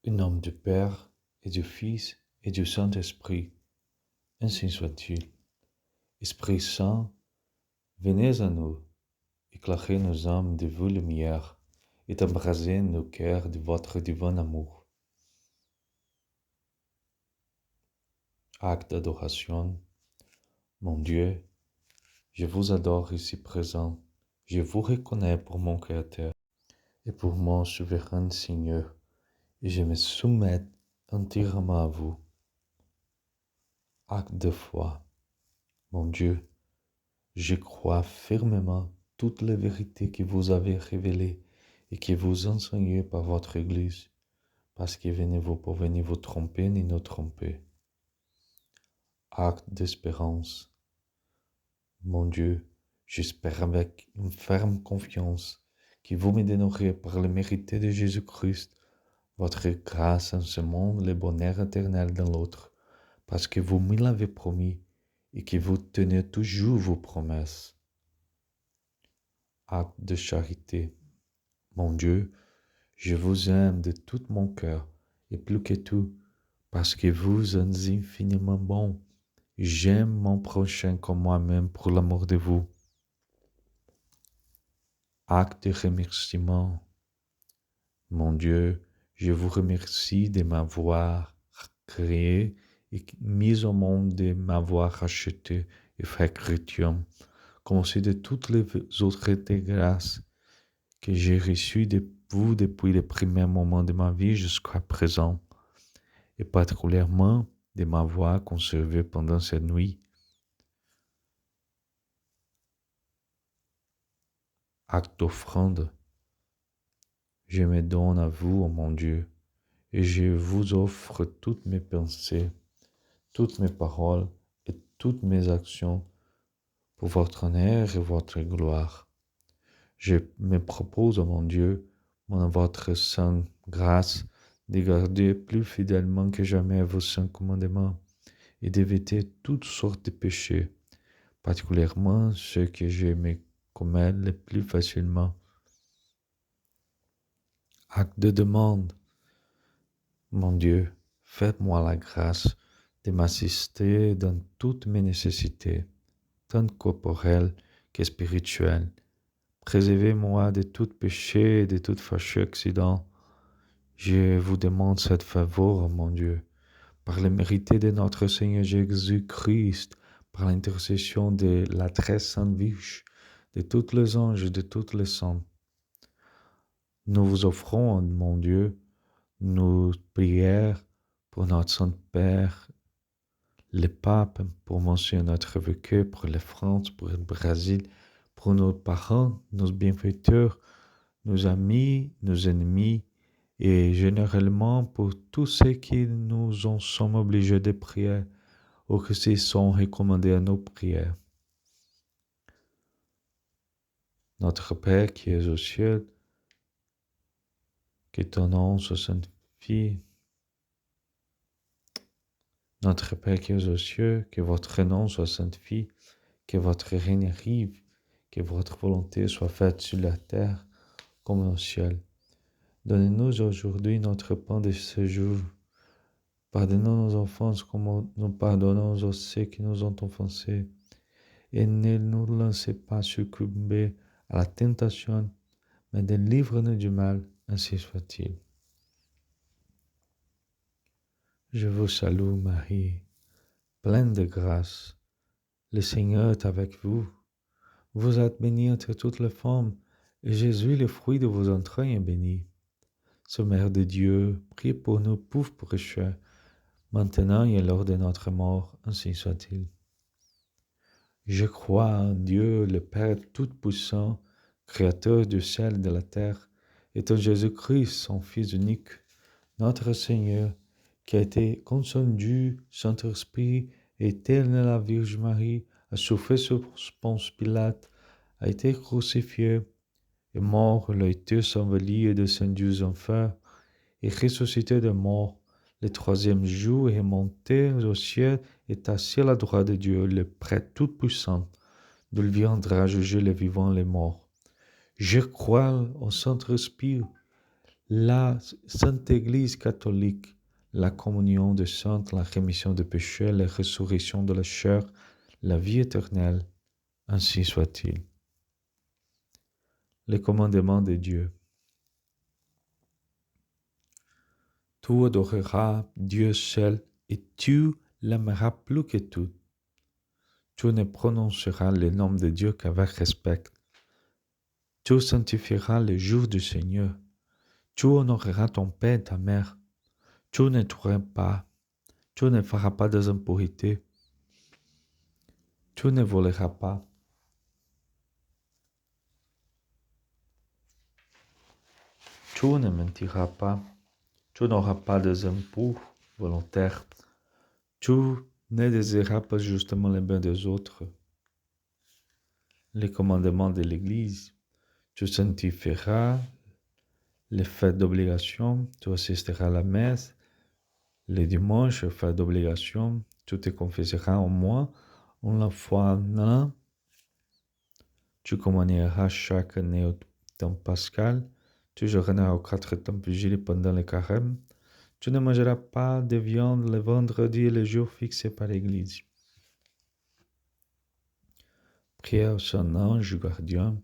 Au nom du Père, et du Fils, et du Saint-Esprit, ainsi soit-il. Esprit Saint, venez à nous, éclairez nos âmes de vos lumières, et embrasez nos cœurs de votre divin amour. Acte d'adoration. Mon Dieu, je vous adore ici présent, je vous reconnais pour mon Créateur et pour mon souverain Seigneur, et je me soumets entièrement à vous. Acte de foi. Mon Dieu, je crois fermement toutes les vérités que vous avez révélées et que vous enseignez par votre Église, parce que venez-vous pour venir vous tromper ni nous tromper. Acte d'espérance. Mon Dieu, j'espère avec une ferme confiance que vous me donnerez par le mérite de Jésus-Christ votre grâce en ce monde, le bonheur éternel dans l'autre, parce que vous me l'avez promis et que vous tenez toujours vos promesses. Acte de charité. Mon Dieu, je vous aime de tout mon cœur, et plus que tout, parce que vous êtes infiniment bon. J'aime mon prochain comme moi-même pour l'amour de vous. Acte de remerciement. Mon Dieu, je vous remercie de m'avoir créé et mis au monde, de m'avoir racheté et fait chrétien, comme aussi de toutes les autres grâces que j'ai reçues de vous depuis les premiers moments de ma vie jusqu'à présent, et particulièrement de m'avoir conservé pendant cette nuit. Acte d'offrande. Je me donne à vous, ô mon Dieu, et je vous offre toutes mes pensées, toutes mes paroles et toutes mes actions pour votre honneur et votre gloire. Je me propose, ô mon Dieu, en votre sainte grâce, de garder plus fidèlement que jamais vos saints commandements et d'éviter toutes sortes de péchés, particulièrement ceux que je me commets le plus facilement. Acte de demande. Mon Dieu, faites-moi la grâce de m'assister dans toutes mes nécessités, tant corporelles que spirituelles. Préservez-moi de tout péché et de tout fâcheux accident. Je vous demande cette faveur, mon Dieu, par le mérite de notre Seigneur Jésus-Christ, par l'intercession de la très sainte Vierge, de tous les anges et de tous les saints. Nous vous offrons, mon Dieu, nos prières pour notre Saint-Père, le pape, pour Monsieur notre évêque, pour la France, pour le Brésil, pour nos parents, nos bienfaiteurs, nos amis, nos ennemis, et généralement pour tous ceux qui nous en sommes obligés de prier ou qui sont recommandés à nos prières. Notre Père qui es aux cieux, que ton nom soit sanctifié. Notre Père qui es aux cieux, que votre nom soit sanctifié, que votre règne arrive, que votre volonté soit faite sur la terre comme au ciel. Donnez-nous aujourd'hui notre pain de ce jour. Pardonnez-nous nos offenses comme nous pardonnons à ceux qui nous ont offensés. Et ne nous laissez pas succomber à la tentation, mais délivre-nous du mal, ainsi soit-il. Je vous salue, Marie, pleine de grâce. Le Seigneur est avec vous. Vous êtes bénie entre toutes les femmes, et Jésus, le fruit de vos entrailles, est béni. Sainte Mère de Dieu, priez pour nous pauvres pécheurs, maintenant et à l'heure de notre mort, ainsi soit-il. Je crois en Dieu, le Père Tout-Puissant, Créateur du ciel et de la terre, et en Jésus-Christ, son Fils unique, notre Seigneur, qui a été conçu, Saint-Esprit, et tel la Vierge Marie, a souffert sous Ponce Pilate, a été crucifié, est mort, il a été enseveli et descendu aux enfers, et ressuscité de mort. Le troisième jour est monté au ciel et est assis à la droite de Dieu, le Prêtre Tout-Puissant, d'où il viendra juger les vivants et les morts. Je crois au Saint-Esprit, la Sainte Église catholique, la communion des saints, la rémission des péchés, la résurrection de la chair, la vie éternelle, ainsi soit-il. Les commandements de Dieu. Tu adoreras Dieu seul et tu l'aimeras plus que tout. Tu ne prononceras le nom de Dieu qu'avec respect. Tu sanctifieras le jour du Seigneur. Tu honoreras ton père et ta mère. Tu ne tueras pas. Tu ne feras pas des impurités. Tu ne voleras pas. Tu ne mentiras pas. Tu n'auras pas des impôts volontaires. Tu ne désireras pas justement le bien des autres. Les commandements de l'Église. Tu sanctifieras les fêtes d'obligation. Tu assisteras à la messe. Les dimanches, fêtes d'obligation. Tu te confesseras au moins une fois en an. Tu commémoreras chaque année au temps pascal. Tu jeûneras aux 4 temps vigiles pendant le carême. Tu ne mangeras pas de viande le vendredi et les jours fixés par l'Église. Prière au Saint-Ange gardien.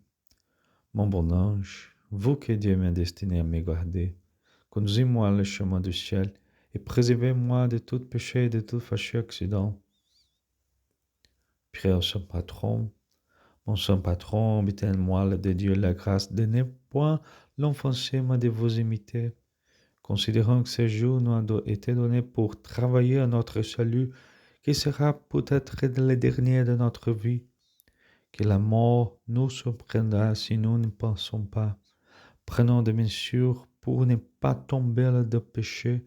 Mon bon ange, vous que Dieu m'a destiné à me garder, conduisez-moi le chemin du ciel et préservez-moi de tout péché et de tout fâcheux accident. Prière au Saint Patron. Mon Saint Patron, obtenez-moi de Dieu la grâce de ne point l'offenser, mais de vous imiter. Considérant que ce jour nous a été donné pour travailler à notre salut, qui sera peut-être le dernier de notre vie, que la mort nous surprendra si nous ne pensons pas. Prenons des mesures pour ne pas tomber dans le péché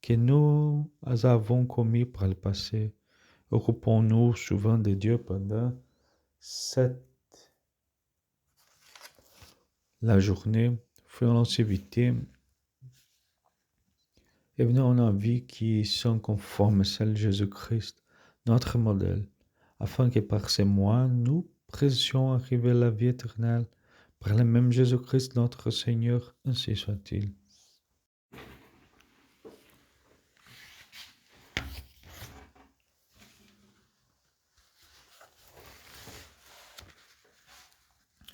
que nous avons commis par le passé. Occupons-nous souvent de Dieu pendant la journée. Faisons l'activité et venons en vie qui sont conformes à celle de Jésus-Christ, notre modèle, afin que par ces mois, nous puissions arriver à la vie éternelle, par le même Jésus-Christ notre Seigneur, ainsi soit-il.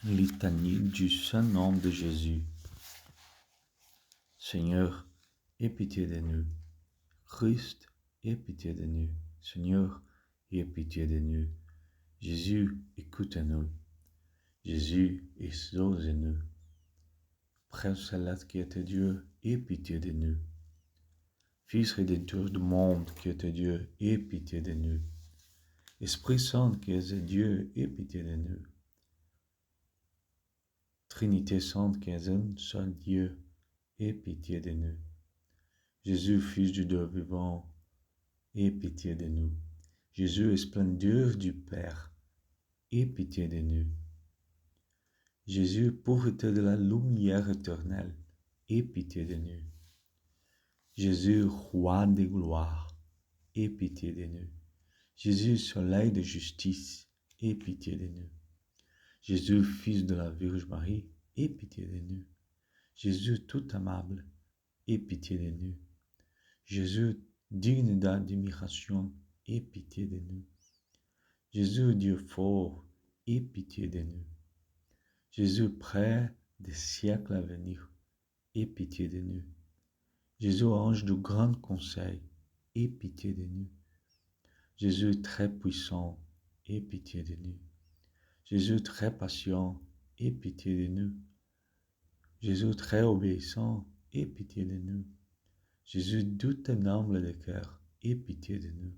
Litanie du Saint-Nom de Jésus. Seigneur, aie pitié de nous. Christ, aie pitié de nous. Seigneur, aie pitié de nous. Jésus, écoute-nous. Jésus, exauce-nous. Père céleste qui était Dieu, aie pitié de nous. Fils rédempteur du monde qui était Dieu, aie pitié de nous. Esprit Saint qui est Dieu, aie pitié de nous. Trinité Sainte qui est un seul Dieu, aie pitié de nous. Jésus, Fils du Dieu vivant, aie pitié de nous. Jésus, splendeur du Père, aie pitié de nous. Jésus, pureté de la lumière éternelle, aie pitié de nous. Jésus, Roi de gloire, aie pitié de nous. Jésus, Soleil de justice, aie pitié de nous. Jésus, Fils de la Vierge Marie, aie pitié de nous. Jésus, tout aimable, aie pitié de nous. Jésus, digne d'admiration, aie pitié de nous. Jésus, Dieu fort, aie pitié de nous. Jésus, près des siècles à venir, aie pitié de nous. Jésus, ange du grand conseil, aie pitié de nous. Jésus, très puissant, aie pitié de nous. Jésus, très patient, aie pitié de nous. Jésus, très obéissant, aie pitié de nous. Jésus, doux et humble de cœur, aie pitié de nous.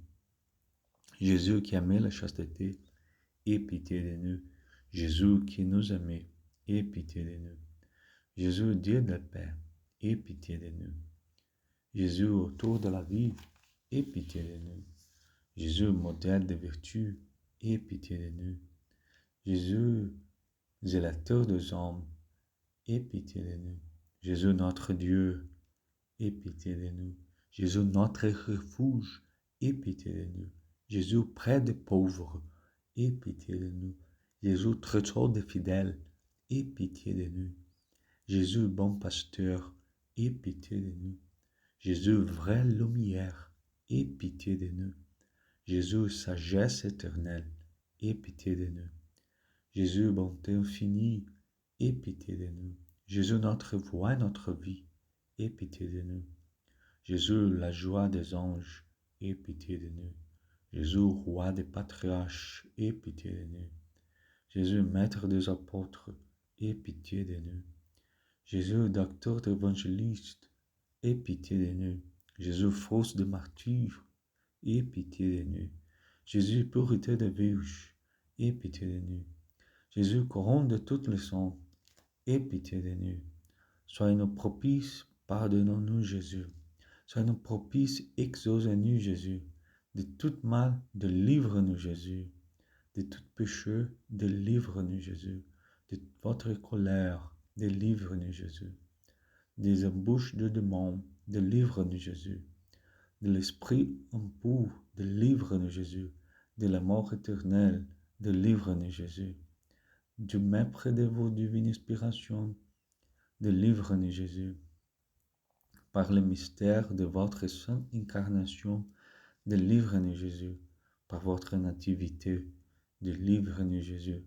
Jésus qui aimait la chasteté, aie pitié de nous. Jésus qui nous aimait, aie pitié de nous. Jésus, Dieu de paix, aie pitié de nous. Jésus, autour de la vie, aie pitié de nous. Jésus, modèle de vertu, aie pitié de nous. Jésus, zélateur des hommes, aie pitié de nous. Jésus, notre Dieu, aie pitié de nous. Jésus, notre refuge, aie pitié de nous. Jésus, près des pauvres, aie pitié de nous. Jésus, trésor des fidèles, aie pitié de nous. Jésus, bon pasteur, aie pitié de nous. Jésus, vraie lumière, aie pitié de nous. Jésus, sagesse éternelle, aie pitié de nous. Jésus, bonté infinie, aie pitié de nous. Jésus, notre voix et notre vie, aie pitié de nous. Jésus, la joie des anges, aie pitié de nous. Jésus, roi des patriarches, aie pitié de nous. Jésus, maître des apôtres, aie pitié de nous. Jésus, docteur d'évangélistes, aie pitié de nous. Jésus, fausse de martyrs, aie pitié de nous. Jésus, pureté de vierge, aie pitié de nous. Jésus, couronne de toutes les saints, aie pitié de nous. Soyez-nous propices, pardonnons-nous Jésus. Soyez-nous propices, exaucez-nous Jésus. De tout mal, délivre-nous Jésus. De tout péché, délivre-nous Jésus. De votre colère, délivre-nous Jésus. Des embûches de démons, délivre-nous Jésus. De l'esprit impur, délivre-nous Jésus. De la mort éternelle, délivre-nous Jésus. Du mépris de vos divines inspirations, délivre-nous Jésus. Par le mystère de votre sainte incarnation, délivre-nous Jésus. Par votre nativité, délivre-nous Jésus.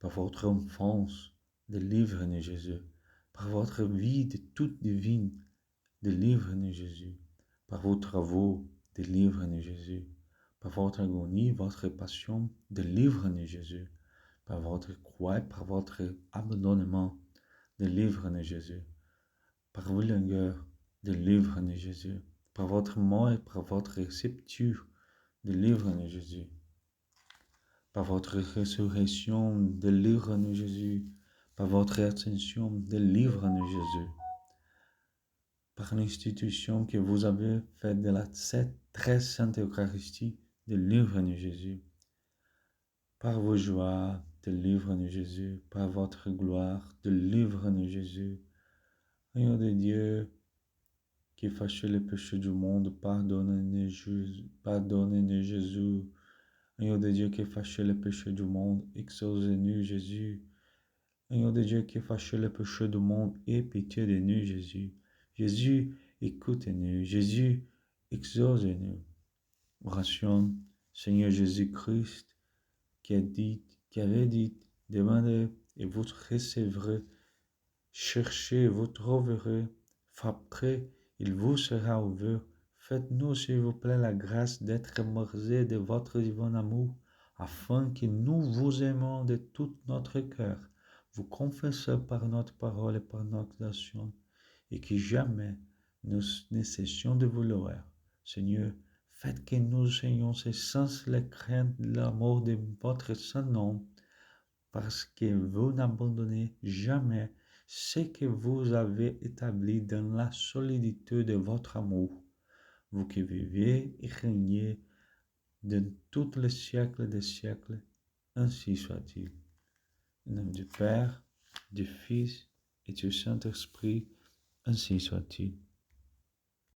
Par votre enfance, délivre-nous Jésus. Par votre vie de toute divine, délivre-nous Jésus. Par vos travaux, délivre-nous Jésus. Par votre agonie, votre passion, délivre-nous Jésus. Par votre croix, par votre abandonnement, délivre-nous Jésus. Par vos longueurs, délivre-nous Jésus. Par votre mort et par votre sépulture, délivre-nous Jésus. Par votre résurrection, délivre-nous Jésus. Par votre ascension, délivre-nous Jésus. Par l'institution que vous avez faite de cette très sainte Eucharistie, délivre-nous Jésus. Par vos joies, délivre-nous Jésus. Par votre gloire, délivre-nous Jésus. Agneau de Dieu, qui effaçait les péchés du monde, pardonnez-nous Jésus. Pardonnez-nous Jésus. Agneau de Dieu, qui effaçait les péchés du monde, exaucez-nous Jésus. Agneau de Dieu, qui effaçait les péchés du monde, aie pitié de nous Jésus. Jésus, écoutez-nous. Jésus, exaucez-nous. Oration, Seigneur Jésus-Christ, qui avait dit, demandez et vous recevrez, cherchez et vous trouverez, frapperez, il vous sera ouvert. Faites-nous, s'il vous plaît, la grâce d'être immergés de votre divin amour, afin que nous vous aimons de tout notre cœur, vous confessons par notre parole et par notre action, et que jamais nous ne cessions de vous louer. Seigneur, faites que nous ayons ce sens, la crainte, l'amour de votre saint nom, parce que vous n'abandonnez jamais ce que vous avez établi dans la solidité de votre amour, vous qui vivez et régnez dans tous les siècles des siècles, ainsi soit-il. Au nom du Père, du Fils et du Saint-Esprit, ainsi soit-il.